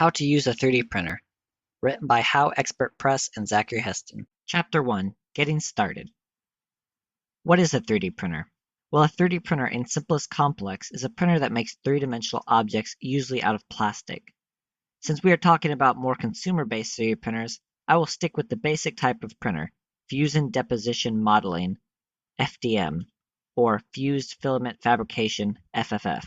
How to Use a 3D Printer, written by HowExpert Press and Zachary Heston. Chapter 1, Getting Started. What is a 3D printer? Well, a 3D printer in simplest complex is a printer that makes three-dimensional objects usually out of plastic. Since we are talking about more consumer-based 3D printers, I will stick with the basic type of printer, Fusion Deposition Modeling, FDM, or Fused Filament Fabrication, FFF.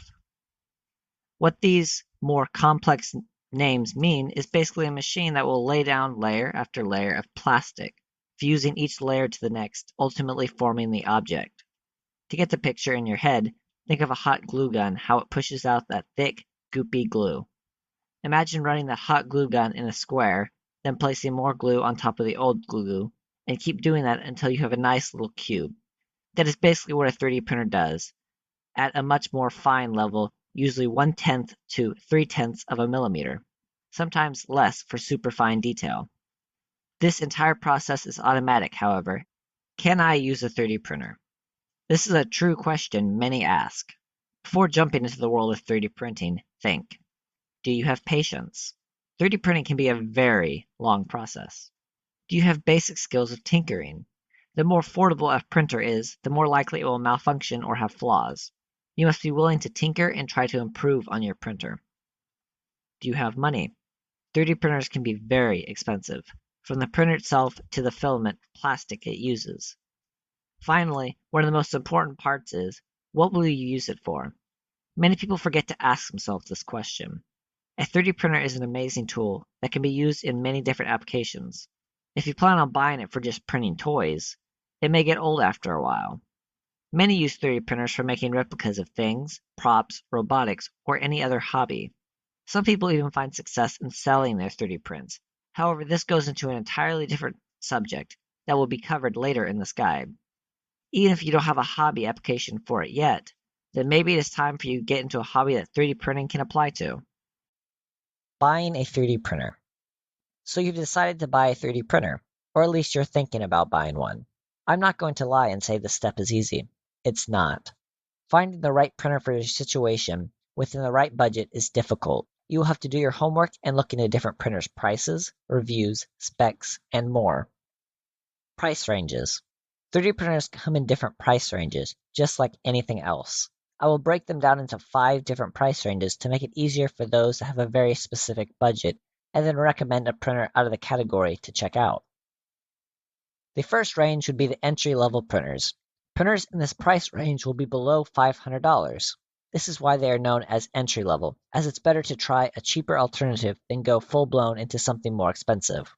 What these more complex names mean is basically a machine that will lay down layer after layer of plastic, fusing each layer to the next, ultimately forming the object. To get the picture in your head, think of a hot glue gun, how it pushes out that thick, goopy glue. Imagine running the hot glue gun in a square, then placing more glue on top of the old glue, and keep doing that until you have a nice little cube. That is basically what a 3D printer does, at a much more fine level, usually 1/10 to 3/10 of a millimeter, sometimes less for superfine detail. This entire process is automatic, however. Can I use a 3D printer? This is a true question many ask. Before jumping into the world of 3D printing, think. Do you have patience? 3D printing can be a very long process. Do you have basic skills of tinkering? The more affordable a printer is, the more likely it will malfunction or have flaws. You must be willing to tinker and try to improve on your printer. Do you have money? 3D printers can be very expensive, from the printer itself to the filament plastic it uses. Finally, one of the most important parts is, what will you use it for? Many people forget to ask themselves this question. A 3D printer is an amazing tool that can be used in many different applications. If you plan on buying it for just printing toys, it may get old after a while. Many use 3D printers for making replicas of things, props, robotics, or any other hobby. Some people even find success in selling their 3D prints. However, this goes into an entirely different subject that will be covered later in this guide. Even if you don't have a hobby application for it yet, then maybe it is time for you to get into a hobby that 3D printing can apply to. Buying a 3D printer. So you've decided to buy a 3D printer, or at least you're thinking about buying one. I'm not going to lie and say this step is easy. It's not. Finding the right printer for your situation within the right budget is difficult. You will have to do your homework and look into different printers' prices, reviews, specs, and more. Price ranges. 3D printers come in different price ranges, just like anything else. I will break them down into 5 different price ranges to make it easier for those that have a very specific budget, and then recommend a printer out of the category to check out. The first range would be the entry-level printers. Printers in this price range will be below $500. This is why they are known as entry-level, as it's better to try a cheaper alternative than go full-blown into something more expensive.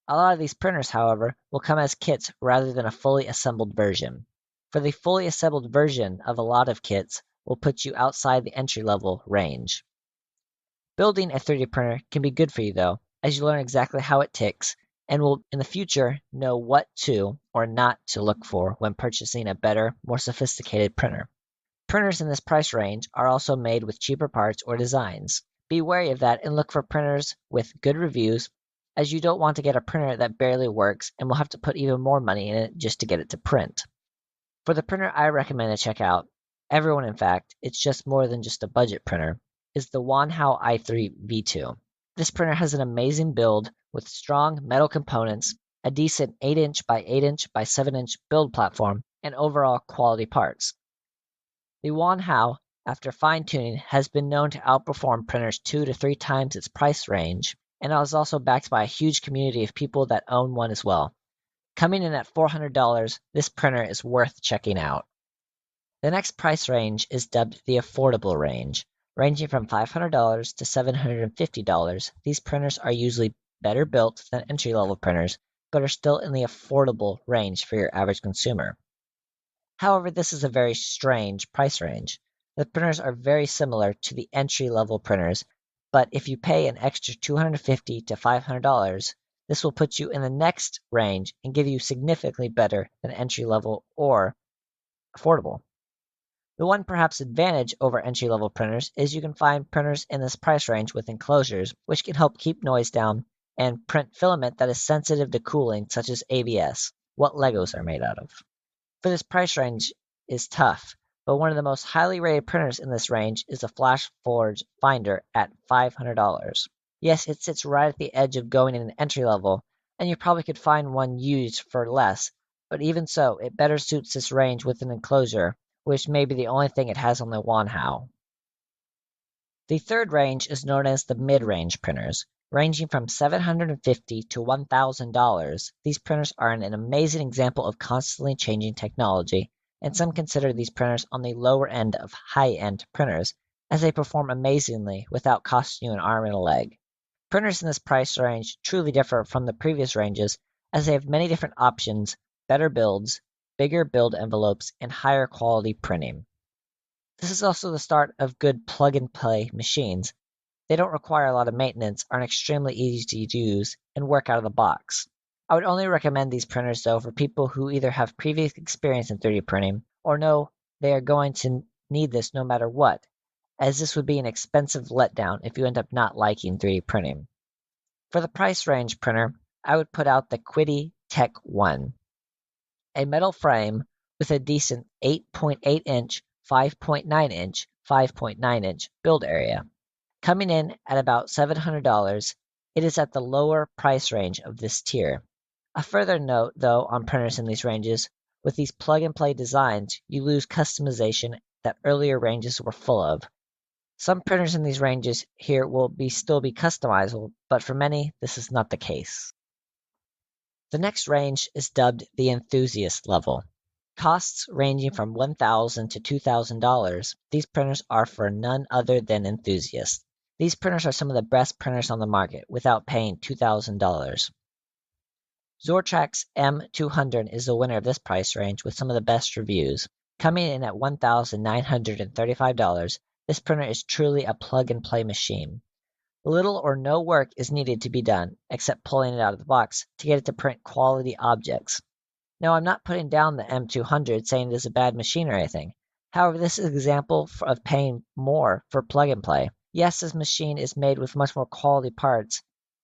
A lot of these printers, however, will come as kits rather than a fully assembled version. For the fully assembled version of a lot of kits will put you outside the entry-level range. Building a 3D printer can be good for you though, as you learn exactly how it ticks and will in the future know what to or not to look for when purchasing a better, more sophisticated printer. Printers in this price range are also made with cheaper parts or designs. Be wary of that and look for printers with good reviews, as you don't want to get a printer that barely works and will have to put even more money in it just to get it to print. For the printer I recommend to check out, everyone in fact, it's just more than just a budget printer, is the Wanhao i3 V2. This printer has an amazing build with strong metal components, a decent 8" by 8" by 7" build platform, and overall quality parts. The Wanhao, after fine-tuning, has been known to outperform printers 2 to 3 times its price range, and is also backed by a huge community of people that own one as well. Coming in at $400, this printer is worth checking out. The next price range is dubbed the affordable range. Ranging from $500 to $750, these printers are usually better built than entry-level printers, but are still in the affordable range for your average consumer. However, this is a very strange price range. The printers are very similar to the entry-level printers, but if you pay an extra $250 to $500, this will put you in the next range and give you significantly better than entry-level or affordable. The one perhaps advantage over entry-level printers is you can find printers in this price range with enclosures, which can help keep noise down and print filament that is sensitive to cooling, such as ABS, what Legos are made out of. For this price range is tough, but one of the most highly rated printers in this range is the FlashForge Finder at $500. Yes, it sits right at the edge of going in an entry level, and you probably could find one used for less, but even so, it better suits this range with an enclosure, which may be the only thing it has on the Wanhao. The third range is known as the mid-range printers. Ranging from $750 to $1,000, these printers are an amazing example of constantly changing technology, and some consider these printers on the lower end of high-end printers, as they perform amazingly without costing you an arm and a leg. Printers in this price range truly differ from the previous ranges, as they have many different options, better builds, bigger build envelopes, and higher quality printing. This is also the start of good plug-and-play machines. They don't require a lot of maintenance, are extremely easy to use, and work out of the box. I would only recommend these printers though for people who either have previous experience in 3D printing or know they are going to need this no matter what, as this would be an expensive letdown if you end up not liking 3D printing. For the price range printer, I would put out the Qidi Tech 1, a metal frame with a decent 8.8 inch, 5.9 inch, 5.9 inch build area. Coming in at about $700, it is at the lower price range of this tier. A further note, though, on printers in these ranges, with these plug-and-play designs, you lose customization that earlier ranges were full of. Some printers in these ranges here will still be customizable, but for many, this is not the case. The next range is dubbed the enthusiast level. Costs ranging from $1,000 to $2,000, these printers are for none other than enthusiasts. These printers are some of the best printers on the market without paying $2,000. Zortrax M200 is the winner of this price range with some of the best reviews. Coming in at $1,935, this printer is truly a plug-and-play machine. Little or no work is needed to be done, except pulling it out of the box, to get it to print quality objects. Now, I'm not putting down the M200 saying it is a bad machine or anything. However, this is an example of paying more for plug and play. Yes, this machine is made with much more quality parts,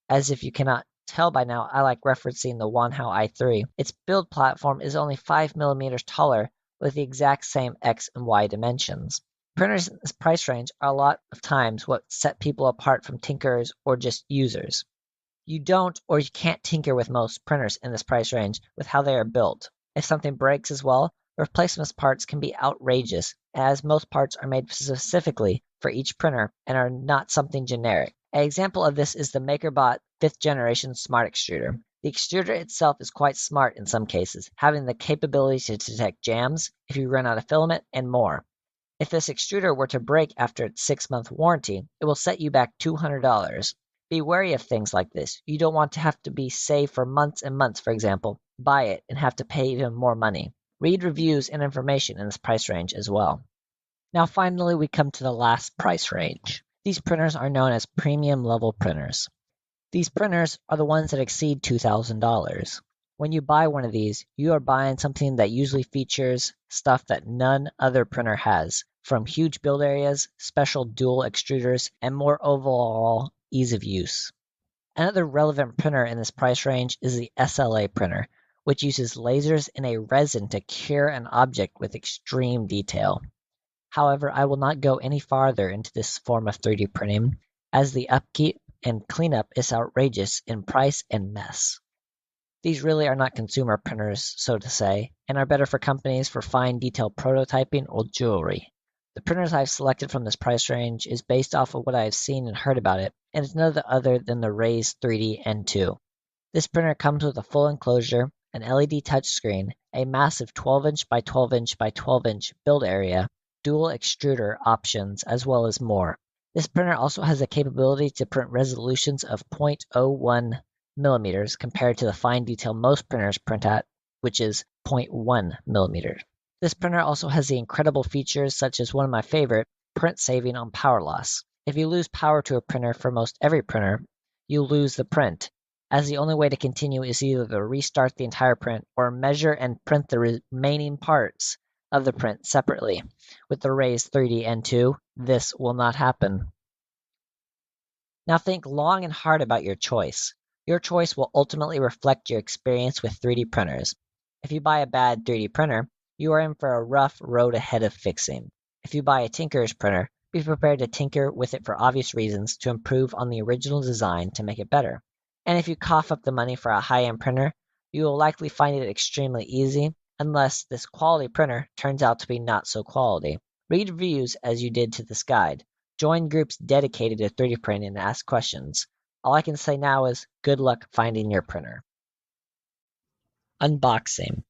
as if you cannot tell by now, I like referencing the Wanhao i3. Its build platform is only 5 millimeters taller with the exact same X and Y dimensions. Printers in this price range are a lot of times what set people apart from tinkerers or just users. You don't or you can't tinker with most printers in this price range with how they are built. If something breaks as well, replacement parts can be outrageous, as most parts are made specifically for each printer and are not something generic. An example of this is the MakerBot 5th generation smart extruder. The extruder itself is quite smart in some cases, having the capability to detect jams if you run out of filament and more. If this extruder were to break after its 6-month warranty, it will set you back $200. Be wary of things like this. You don't want to have to be saved for months and months, for example, buy it and have to pay even more money. Read reviews and information in this price range as well. Now finally we come to the last price range. These printers are known as premium level printers. These printers are the ones that exceed $2,000. When you buy one of these, you are buying something that usually features stuff that none other printer has, from huge build areas, special dual extruders, and more overall ease of use. Another relevant printer in this price range is the SLA printer, which uses lasers and a resin to cure an object with extreme detail. However, I will not go any farther into this form of 3D printing, as the upkeep and cleanup is outrageous in price and mess. These really are not consumer printers, so to say, and are better for companies for fine detail prototyping or jewelry. The printers I've selected from this price range is based off of what I have seen and heard about it, and it's none other than the Raise 3D N2. This printer comes with a full enclosure, an LED touchscreen, a massive 12-inch by 12-inch by 12-inch build area, dual extruder options, as well as more. This printer also has the capability to print resolutions of 0.01 millimeters compared to the fine detail most printers print at, which is 0.1 millimeter. This printer also has the incredible features such as one of my favorite, print saving on power loss. If you lose power to a printer for most every printer, you lose the print, as the only way to continue is either to restart the entire print or measure and print the remaining parts of the print separately. With the Raise 3D N2, this will not happen. Now think long and hard about your choice. Your choice will ultimately reflect your experience with 3D printers. If you buy a bad 3D printer, you are in for a rough road ahead of fixing. If you buy a tinkerer's printer, Be prepared to tinker with it for obvious reasons to improve on the original design to make it better. And if you cough up the money for a high-end printer, you will likely find it extremely easy, unless this quality printer turns out to be not so quality. Read reviews as you did to this guide. Join groups dedicated to 3D printing and ask questions. All I can say now is good luck finding your printer. Unboxing.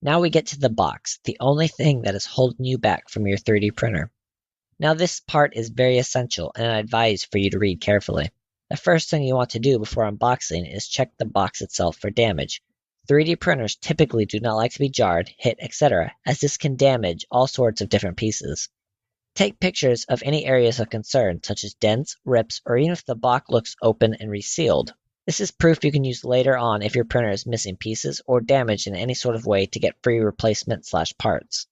Now we get to the box, the only thing that is holding you back from your 3D printer. Now this part is very essential and I advise for you to read carefully. The first thing you want to do before unboxing is check the box itself for damage. 3D printers typically do not like to be jarred, hit, etc., as this can damage all sorts of different pieces. Take pictures of any areas of concern, such as dents, rips, or even if the box looks open and resealed. This is proof you can use later on if your printer is missing pieces or damaged in any sort of way to get free replacement/parts.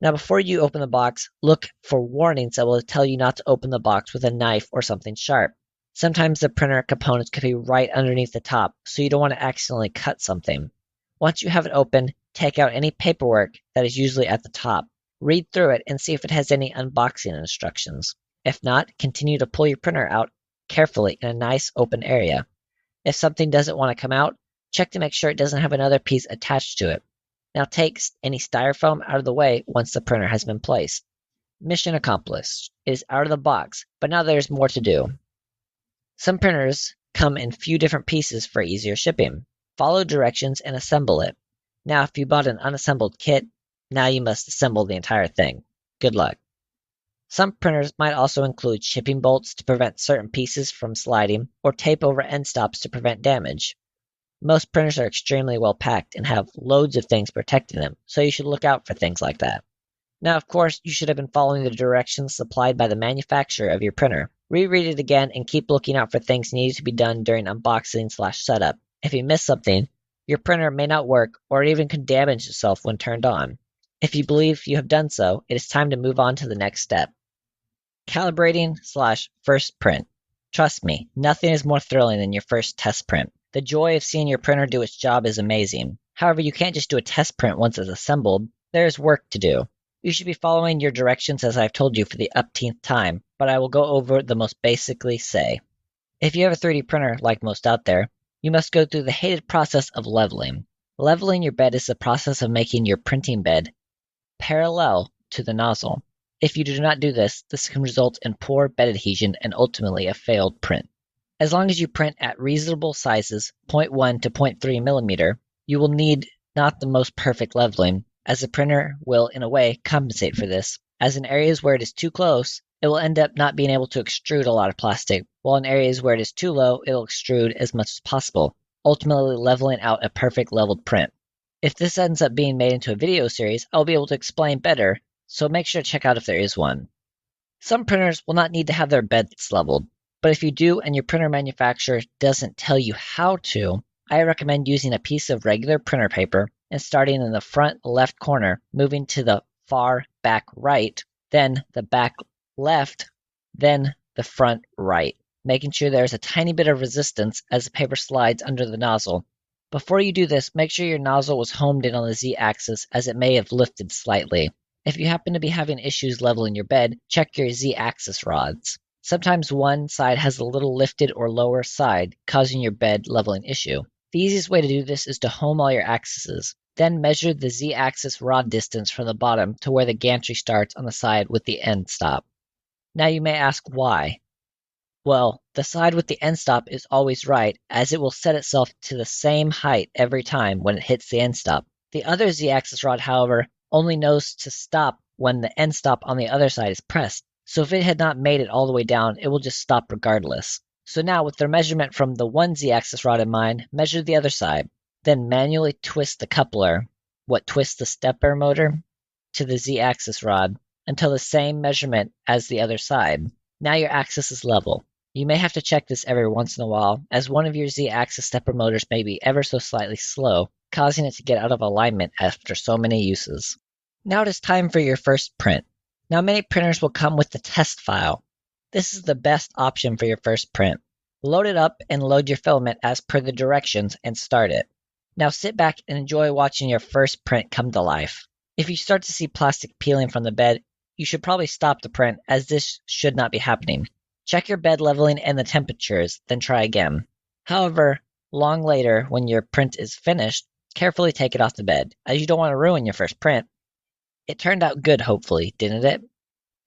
Now before you open the box, look for warnings that will tell you not to open the box with a knife or something sharp. Sometimes the printer components could be right underneath the top, so you don't want to accidentally cut something. Once you have it open, take out any paperwork that is usually at the top. Read through it and see if it has any unboxing instructions. If not, continue to pull your printer out carefully in a nice open area. If something doesn't want to come out, check to make sure it doesn't have another piece attached to it. Now take any styrofoam out of the way once the printer has been placed. Mission accomplished. It is out of the box, but now there's more to do. Some printers come in few different pieces for easier shipping. Follow directions and assemble it. Now if you bought an unassembled kit, now you must assemble the entire thing. Good luck. Some printers might also include shipping bolts to prevent certain pieces from sliding, or tape over end stops to prevent damage. Most printers are extremely well packed and have loads of things protecting them, so you should look out for things like that. Now, of course, you should have been following the directions supplied by the manufacturer of your printer. Reread it again and keep looking out for things needed to be done during unboxing/setup. If you miss something, your printer may not work or even could damage itself when turned on. If you believe you have done so, it is time to move on to the next step. Calibrating/first print. Trust me, nothing is more thrilling than your first test print. The joy of seeing your printer do its job is amazing. However, you can't just do a test print once it's assembled. There is work to do. You should be following your directions as I've told you for the upteenth time, but I will go over the most basically say. If you have a 3D printer, like most out there, you must go through the hated process of leveling. Leveling your bed is the process of making your printing bed parallel to the nozzle. If you do not do this, this can result in poor bed adhesion and ultimately a failed print. As long as you print at reasonable sizes, 0.1 to 0.3 millimeter, you will need not the most perfect leveling, as the printer will, in a way, compensate for this, as in areas where it is too close, it will end up not being able to extrude a lot of plastic, while in areas where it is too low, it will extrude as much as possible, ultimately leveling out a perfect leveled print. If this ends up being made into a video series, I'll be able to explain better, so make sure to check out if there is one. Some printers will not need to have their beds leveled, but if you do and your printer manufacturer doesn't tell you how to, I recommend using a piece of regular printer paper and starting in the front left corner, moving to the far back right, then the back left, then the front right, making sure there's a tiny bit of resistance as the paper slides under the nozzle. Before you do this, make sure your nozzle was homed in on the Z-axis as it may have lifted slightly. If you happen to be having issues leveling your bed, check your Z-axis rods. Sometimes one side has a little lifted or lower side, causing your bed leveling issue. The easiest way to do this is to home all your axes. Then measure the Z-axis rod distance from the bottom to where the gantry starts on the side with the end stop. Now you may ask why. Well, the side with the end stop is always right, as it will set itself to the same height every time when it hits the end stop. The other Z-axis rod, however, only knows to stop when the end stop on the other side is pressed. So if it had not made it all the way down, it will just stop regardless. So now with their measurement from the one Z-axis rod in mind, measure the other side. Then manually twist the coupler, what twists the stepper motor, to the Z-axis rod until the same measurement as the other side. Now your axis is level. You may have to check this every once in a while, as one of your Z-axis stepper motors may be ever so slightly slow, causing it to get out of alignment after so many uses. Now it is time for your first print. Now many printers will come with the test file. This is the best option for your first print. Load it up and load your filament as per the directions and start it. Now sit back and enjoy watching your first print come to life. If you start to see plastic peeling from the bed, you should probably stop the print, as this should not be happening. Check your bed leveling and the temperatures, then try again. However, long later, when your print is finished, carefully take it off the bed, as you don't want to ruin your first print. It turned out good, hopefully, didn't it?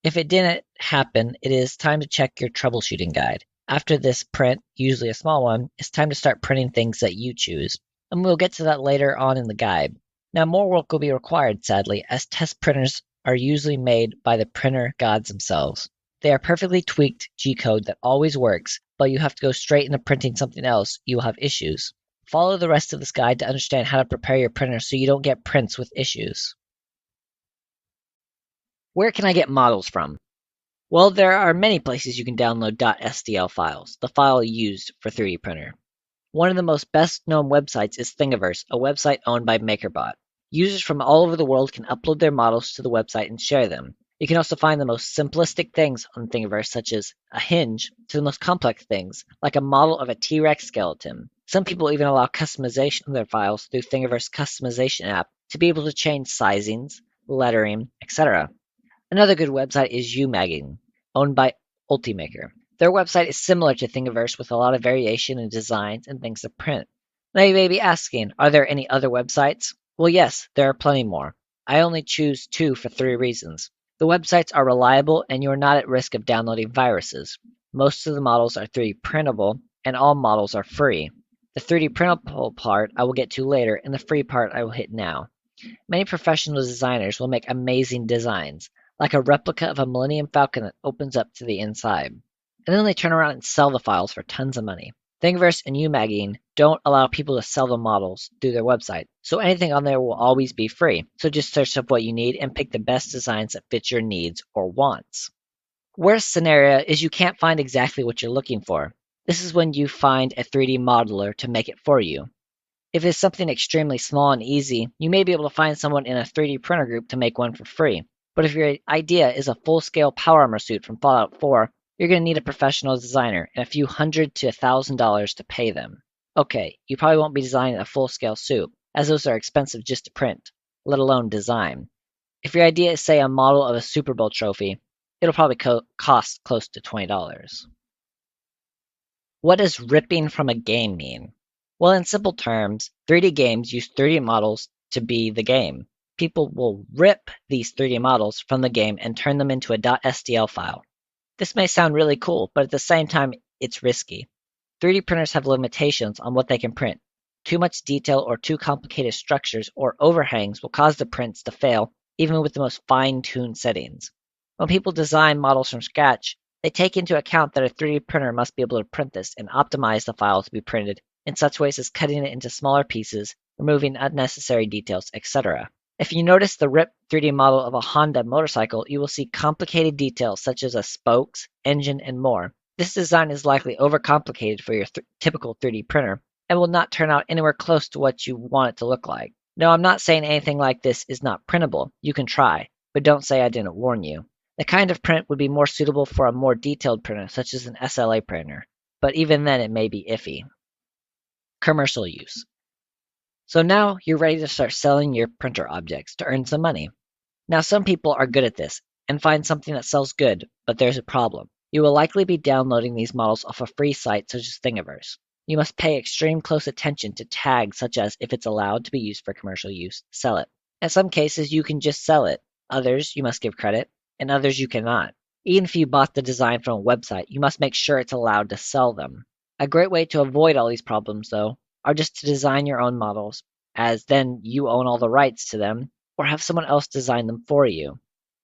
If it didn't happen, it is time to check your troubleshooting guide. After this print, usually a small one, it's time to start printing things that you choose, and we'll get to that later on in the guide. Now, more work will be required, sadly, as test printers are usually made by the printer gods themselves. They are perfectly tweaked G-code that always works, but you have to go straight into printing something else, you will have issues. Follow the rest of this guide to understand how to prepare your printer so you don't get prints with issues. Where can I get models from? Well, there are many places you can download .stl files, the file used for 3D printer. One of the most best-known websites is Thingiverse, a website owned by MakerBot. Users from all over the world can upload their models to the website and share them. You can also find the most simplistic things on Thingiverse, such as a hinge, to the most complex things, like a model of a T-Rex skeleton. Some people even allow customization of their files through Thingiverse customization app to be able to change sizings, lettering, etc. Another good website is UMagazine, owned by Ultimaker. Their website is similar to Thingiverse with a lot of variation in designs and things to print. Now you may be asking, are there any other websites? Well, yes, there are plenty more. I only choose 2 for 3 reasons. The websites are reliable and you are not at risk of downloading viruses. Most of the models are 3D printable and all models are free. The 3D printable part I will get to later and the free part I will hit now. Many professional designers will make amazing designs, like a replica of a Millennium Falcon that opens up to the inside. And then they turn around and sell the files for tons of money. Thingiverse and UMagazine don't allow people to sell the models through their website, so anything on there will always be free. So just search up what you need and pick the best designs that fit your needs or wants. Worst scenario is you can't find exactly what you're looking for. This is when you find a 3D modeler to make it for you. If it's something extremely small and easy, you may be able to find someone in a 3D printer group to make one for free. But if your idea is a full-scale power armor suit from Fallout 4, you're going to need a professional designer and a few $100 to $1,000 to pay them. Okay, you probably won't be designing a full-scale suit, as those are expensive just to print, let alone design. If your idea is, say, a model of a Super Bowl trophy, it'll probably cost close to $20. What does ripping from a game mean? Well, in simple terms, 3D games use 3D models to be the game. People will rip these 3D models from the game and turn them into a .stl file. This may sound really cool, but at the same time, it's risky. 3D printers have limitations on what they can print. Too much detail or too complicated structures or overhangs will cause the prints to fail, even with the most fine-tuned settings. When people design models from scratch, they take into account that a 3D printer must be able to print this and optimize the file to be printed in such ways as cutting it into smaller pieces, removing unnecessary details, etc. If you notice the ripped 3D model of a Honda motorcycle, you will see complicated details such as a spokes, engine, and more. This design is likely overcomplicated for your typical 3D printer and will not turn out anywhere close to what you want it to look like. No, I'm not saying anything like this is not printable. You can try, but don't say I didn't warn you. The kind of print would be more suitable for a more detailed printer, such as an SLA printer, but even then it may be iffy. Commercial use. So now you're ready to start selling your printer objects to earn some money. Now some people are good at this and find something that sells good, but there's a problem. You will likely be downloading these models off a free site such as Thingiverse. You must pay extreme close attention to tags such as if it's allowed to be used for commercial use, sell it. In some cases you can just sell it, others you must give credit, and others you cannot. Even if you bought the design from a website, you must make sure it's allowed to sell them. A great way to avoid all these problems, though, are just to design your own models, as then you own all the rights to them, or have someone else design them for you.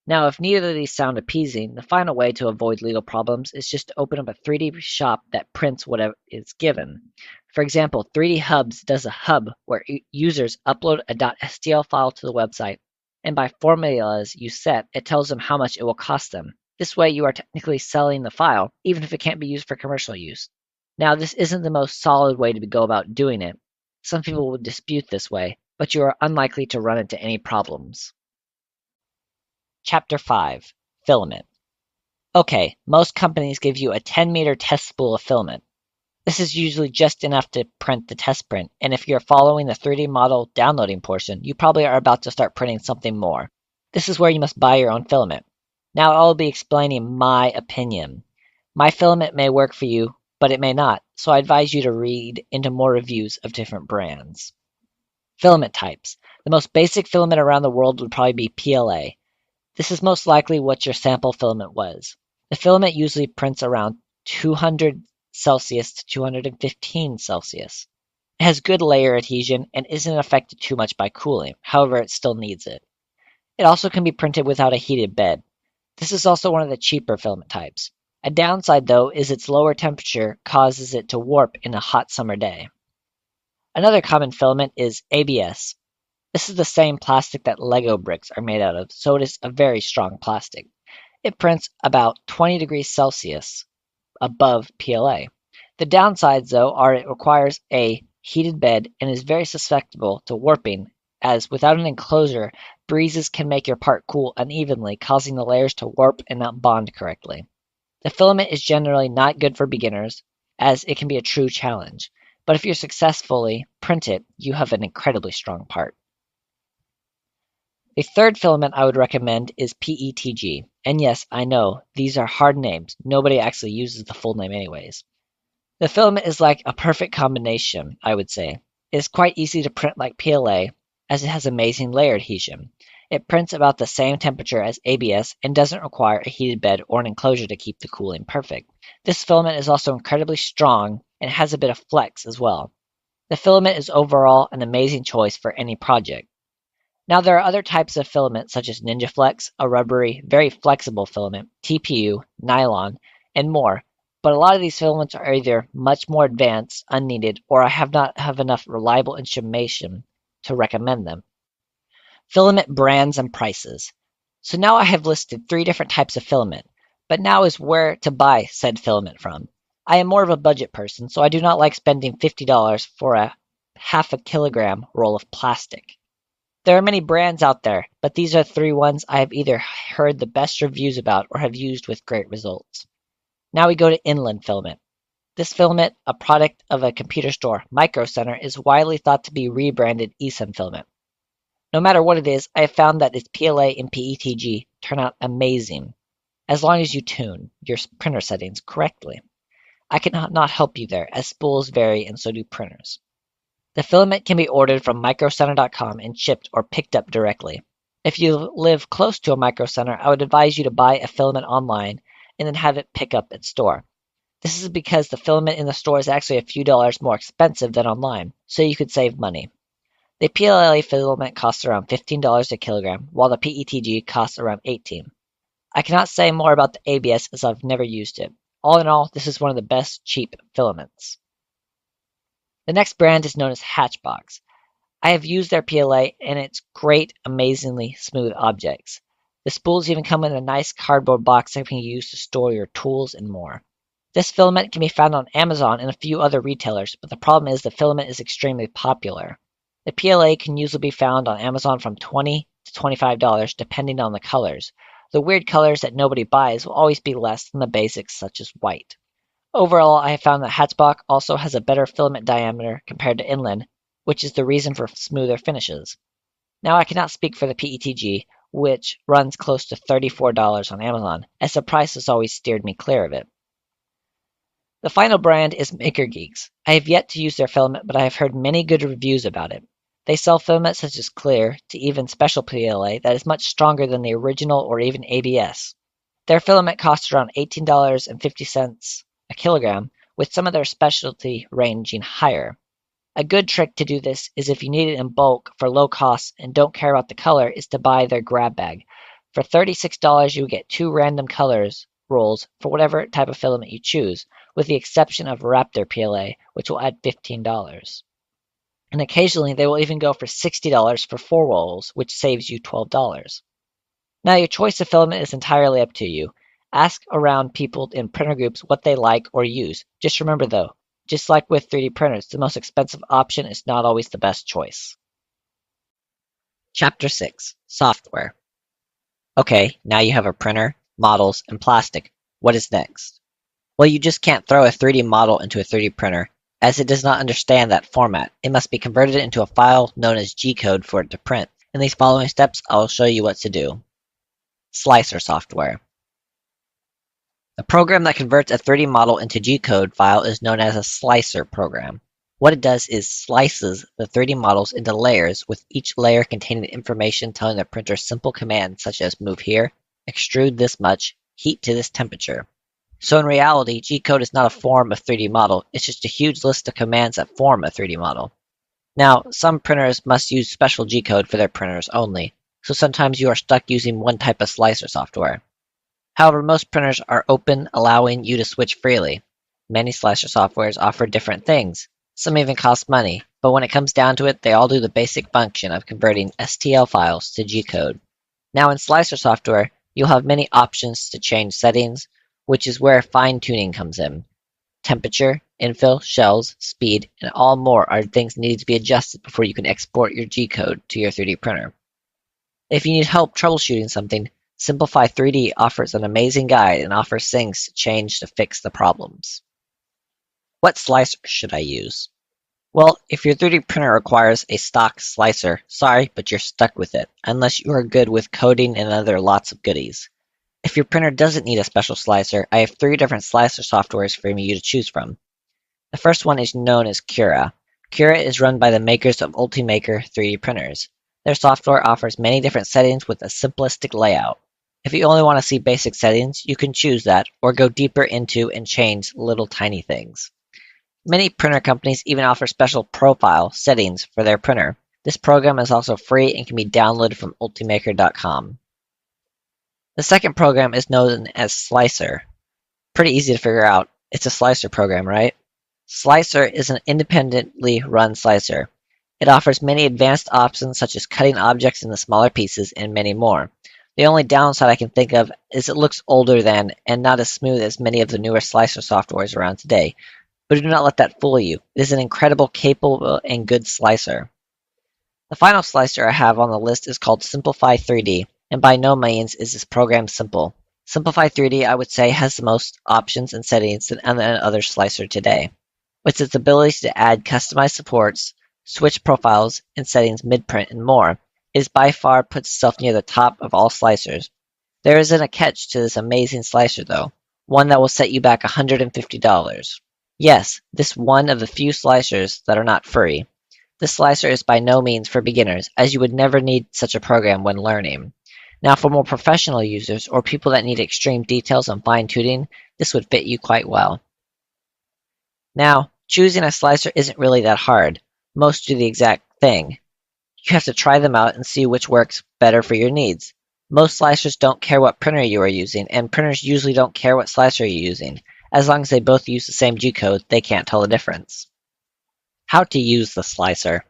Now, if neither of these sound appeasing, the final way to avoid legal problems is just to open up a 3D shop that prints whatever is given. For example, 3D Hubs does a hub where users upload a .stl file to the website, and by formulas you set, it tells them how much it will cost them. This way you are technically selling the file, even if it can't be used for commercial use. Now, this isn't the most solid way to go about doing it. Some people would dispute this way, but you are unlikely to run into any problems. Chapter 5. Filament. Okay, most companies give you a 10-meter test spool of filament. This is usually just enough to print the test print, and if you're following the 3D model downloading portion, you probably are about to start printing something more. This is where you must buy your own filament. Now I'll be explaining my opinion. My filament may work for you, but it may not, so I advise you to read into more reviews of different brands. Filament types. The most basic filament around the world would probably be PLA. This is most likely what your sample filament was. The filament usually prints around 200 Celsius to 215 Celsius. It has good layer adhesion and isn't affected too much by cooling, however it still needs it. It also can be printed without a heated bed. This is also one of the cheaper filament types. A downside though is its lower temperature causes it to warp in a hot summer day. Another common filament is ABS. This is the same plastic that Lego bricks are made out of, so it is a very strong plastic. It prints about 20 degrees Celsius above PLA. The downsides, though, are it requires a heated bed and is very susceptible to warping, as without an enclosure, breezes can make your part cool unevenly, causing the layers to warp and not bond correctly. The filament is generally not good for beginners, as it can be a true challenge, but if you successfully print it, you have an incredibly strong part. The third filament I would recommend is PETG. And yes, I know, these are hard names. Nobody actually uses the full name anyways. The filament is like a perfect combination, I would say. It is quite easy to print like PLA, as it has amazing layer adhesion. It prints about the same temperature as ABS and doesn't require a heated bed or an enclosure to keep the cooling perfect. This filament is also incredibly strong and has a bit of flex as well. The filament is overall an amazing choice for any project. Now there are other types of filament such as Ninja Flex, a rubbery, very flexible filament, TPU, nylon, and more, but a lot of these filaments are either much more advanced, unneeded, or I have not have enough reliable information to recommend them. Filament brands and prices. So now I have listed 3 different types of filament, but now is where to buy said filament from. I am more of a budget person, so I do not like spending $50 for a half a kilogram roll of plastic. There are many brands out there, but these are 3 ones I have either heard the best reviews about or have used with great results. Now we go to inland filament. This filament, a product of a computer store, Micro Center, is widely thought to be rebranded eSun filament. No matter what it is, I have found that its PLA and PETG turn out amazing, as long as you tune your printer settings correctly. I cannot help you there, as spools vary and so do printers. The filament can be ordered from microcenter.com and shipped or picked up directly. If you live close to a Micro Center, I would advise you to buy a filament online and then have it pick up at store. This is because the filament in the store is actually a few dollars more expensive than online, so you could save money. The PLA filament costs around $15 a kilogram, while the PETG costs around $18. I cannot say more about the ABS as I've never used it. All in all, this is one of the best cheap filaments. The next brand is known as Hatchbox. I have used their PLA and it's great, amazingly smooth objects. The spools even come in a nice cardboard box that can be used to store your tools and more. This filament can be found on Amazon and a few other retailers, but the problem is the filament is extremely popular. The PLA can usually be found on Amazon from $20 to $25 depending on the colors. The weird colors that nobody buys will always be less than the basics such as white. Overall, I have found that Hatchbox also has a better filament diameter compared to inland, which is the reason for smoother finishes. Now I cannot speak for the PETG, which runs close to $34 on Amazon, as the price has always steered me clear of it. The final brand is Maker Geeks. I have yet to use their filament, but I have heard many good reviews about it. They sell filament such as clear to even special PLA that is much stronger than the original or even ABS. Their filament costs around $18.50 a kilogram, with some of their specialty ranging higher. A good trick to do this is if you need it in bulk for low cost and don't care about the color is to buy their grab bag. For $36 you will get 2 random colors rolls for whatever type of filament you choose, with the exception of Raptor PLA, which will add $15. And occasionally they will even go for $60 for 4 rolls, which saves you $12. Now your choice of filament is entirely up to you. Ask around people in printer groups what they like or use. Just remember though, just like with 3D printers, the most expensive option is not always the best choice. Chapter 6. Software. Okay, now you have a printer, models, and plastic. What is next? Well, you just can't throw a 3D model into a 3D printer, as it does not understand that format. It must be converted into a file known as G-code for it to print. In these following steps, I will show you what to do. Slicer software. The program that converts a 3D model into G-code file is known as a slicer program. What it does is slices the 3D models into layers, with each layer containing information telling the printer simple commands such as move here, extrude this much, heat to this temperature. So in reality, G-code is not a form of 3D model, it's just a huge list of commands that form a 3D model. Now, some printers must use special G-code for their printers only, so sometimes you are stuck using one type of slicer software. However, most printers are open, allowing you to switch freely. Many slicer softwares offer different things. Some even cost money, but when it comes down to it, they all do the basic function of converting STL files to G-code. Now in slicer software, you'll have many options to change settings, which is where fine-tuning comes in. Temperature, infill, shells, speed, and all more are things needed to be adjusted before you can export your G-code to your 3D printer. If you need help troubleshooting something, Simplify 3D offers an amazing guide and offers things to change to fix the problems. What slicer should I use? Well, if your 3D printer requires a stock slicer, sorry, but you're stuck with it, unless you are good with coding and other lots of goodies. If your printer doesn't need a special slicer, I have 3 different slicer softwares for you to choose from. The first one is known as Cura. Cura is run by the makers of Ultimaker 3D printers. Their software offers many different settings with a simplistic layout. If you only want to see basic settings, you can choose that, or go deeper into and change little tiny things. Many printer companies even offer special profile settings for their printer. This program is also free and can be downloaded from ultimaker.com. The second program is known as Slicer. Pretty easy to figure out. It's a slicer program, right? Slicer is an independently run slicer. It offers many advanced options such as cutting objects into smaller pieces and many more. The only downside I can think of is it looks older than and not as smooth as many of the newer slicer softwares around today. But do not let that fool you. It is an incredible, capable, and good slicer. The final slicer I have on the list is called Simplify 3D, and by no means is this program simple. Simplify 3D, I would say, has the most options and settings than any other slicer today. With its ability to add customized supports, switch profiles and settings mid-print, and more, it by far puts itself near the top of all slicers. There isn't a catch to this amazing slicer though, one that will set you back $150. Yes, this one of the few slicers that are not free. This slicer is by no means for beginners, as you would never need such a program when learning. Now for more professional users or people that need extreme details and fine-tuning, this would fit you quite well. Now, choosing a slicer isn't really that hard. Most do the exact thing. You have to try them out and see which works better for your needs. Most slicers don't care what printer you are using, and printers usually don't care what slicer you're using. As long as they both use the same G-code, they can't tell the difference. How to use the slicer.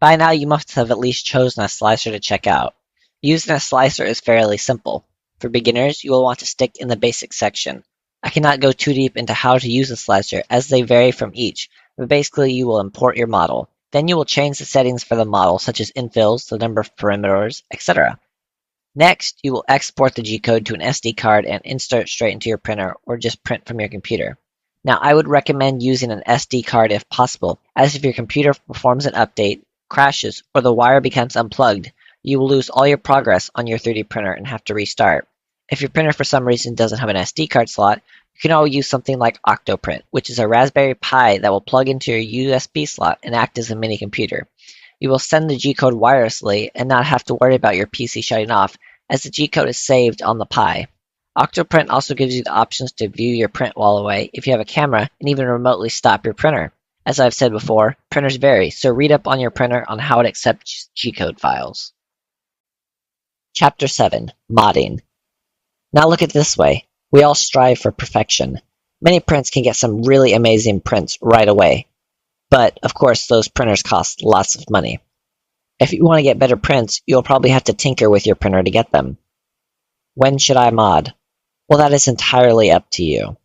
By now you must have at least chosen a slicer to check out. Using a slicer is fairly simple. For beginners, you will want to stick in the basics section. I cannot go too deep into how to use a slicer as they vary from each, but basically you will import your model. Then you will change the settings for the model, such as infills, the number of perimeters, etc. Next, you will export the G-code to an SD card and insert straight into your printer, or just print from your computer. Now, I would recommend using an SD card if possible, as if your computer performs an update, crashes, or the wire becomes unplugged, you will lose all your progress on your 3D printer and have to restart. If your printer for some reason doesn't have an SD card slot, you can always use something like Octoprint, which is a Raspberry Pi that will plug into your USB slot and act as a mini computer. You will send the G-code wirelessly and not have to worry about your PC shutting off, as the G-code is saved on the Pi. Octoprint also gives you the options to view your print while away if you have a camera and even remotely stop your printer. As I've said before, printers vary, so read up on your printer on how it accepts G-code files. Chapter 7. Modding. Now look at it this way. We all strive for perfection. Many prints can get some really amazing prints right away. But, of course, those printers cost lots of money. If you want to get better prints, you'll probably have to tinker with your printer to get them. When should I mod? Well, that is entirely up to you.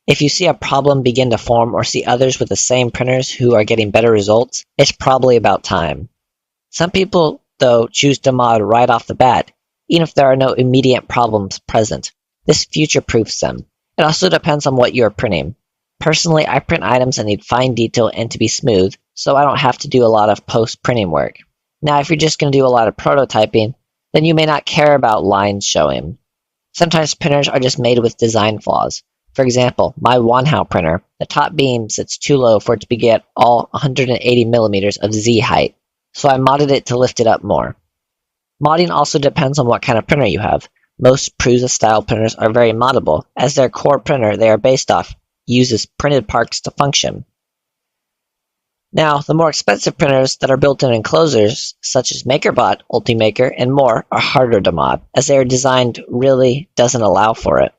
If you see a problem begin to form or see others with the same printers who are getting better results, it's probably about time. Some people, though, choose to mod right off the bat, even if there are no immediate problems present. This future-proofs them. It also depends on what you are printing. Personally, I print items that need fine detail and to be smooth, so I don't have to do a lot of post-printing work. Now, if you're just going to do a lot of prototyping, then you may not care about lines showing. Sometimes printers are just made with design flaws. For example, my Wanhao printer, the top beam sits too low for it to get all 180 millimeters of Z height, so I modded it to lift it up more. Modding also depends on what kind of printer you have. Most Prusa-style printers are very moddable, as their core printer they are based off uses printed parts to function. Now, the more expensive printers that are built-in enclosures, such as MakerBot, Ultimaker, and more, are harder to mod, as they are designed really doesn't allow for it.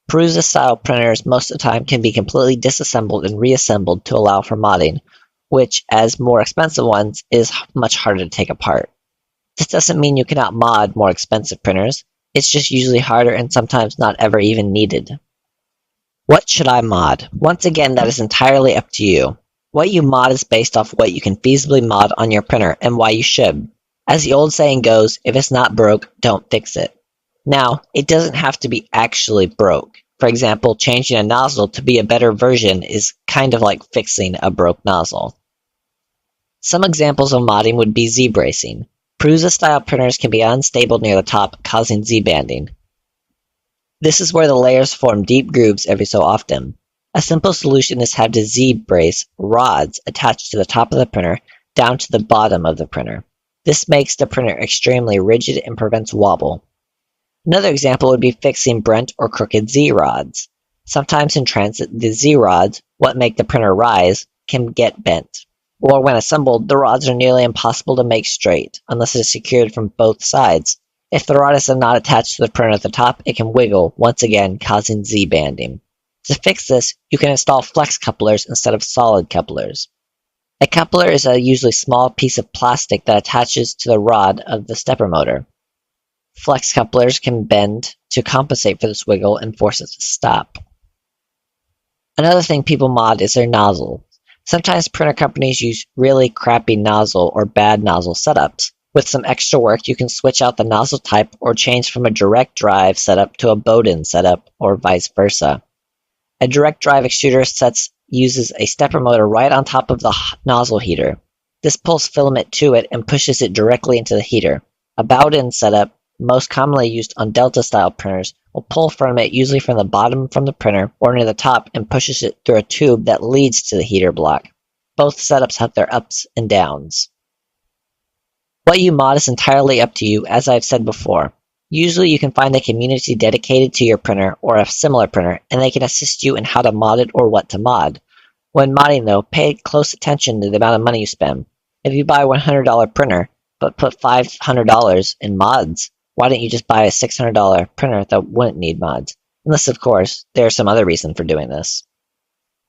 Prusa-style printers most of the time can be completely disassembled and reassembled to allow for modding, which, as more expensive ones, is much harder to take apart. This doesn't mean you cannot mod more expensive printers, it's just usually harder and sometimes not ever even needed. What should I mod? Once again, that is entirely up to you. What you mod is based off what you can feasibly mod on your printer and why you should. As the old saying goes, if it's not broke, don't fix it. Now, it doesn't have to be actually broke. For example, changing a nozzle to be a better version is kind of like fixing a broke nozzle. Some examples of modding would be Z-bracing. Prusa-style printers can be unstable near the top, causing Z-banding. This is where the layers form deep grooves every so often. A simple solution is to have the Z-brace rods attached to the top of the printer down to the bottom of the printer. This makes the printer extremely rigid and prevents wobble. Another example would be fixing bent or crooked Z-rods. Sometimes in transit, the Z-rods, what make the printer rise, can get bent. Or when assembled, the rods are nearly impossible to make straight, unless it is secured from both sides. If the rod is not attached to the printer at the top, it can wiggle, once again causing Z-banding. To fix this, you can install flex couplers instead of solid couplers. A coupler is a usually small piece of plastic that attaches to the rod of the stepper motor. Flex couplers can bend to compensate for this wiggle and force it to stop. Another thing people mod is their nozzle. Sometimes printer companies use really crappy nozzle or bad nozzle setups. With some extra work, you can switch out the nozzle type or change from a direct drive setup to a Bowden setup, or vice versa. A direct drive extruder uses a stepper motor right on top of the nozzle heater. This pulls filament to it and pushes it directly into the heater. A Bowden setup, most commonly used on Delta-style printers, will pull from it usually from the bottom from the printer or near the top and pushes it through a tube that leads to the heater block. Both setups have their ups and downs. What you mod is entirely up to you, as I've said before. Usually you can find a community dedicated to your printer or a similar printer, and they can assist you in how to mod it or what to mod. When modding though, pay close attention to the amount of money you spend. If you buy a $100 printer, but put $500 in mods, why don't you just buy a $600 printer that wouldn't need mods? Unless, of course, there's some other reason for doing this.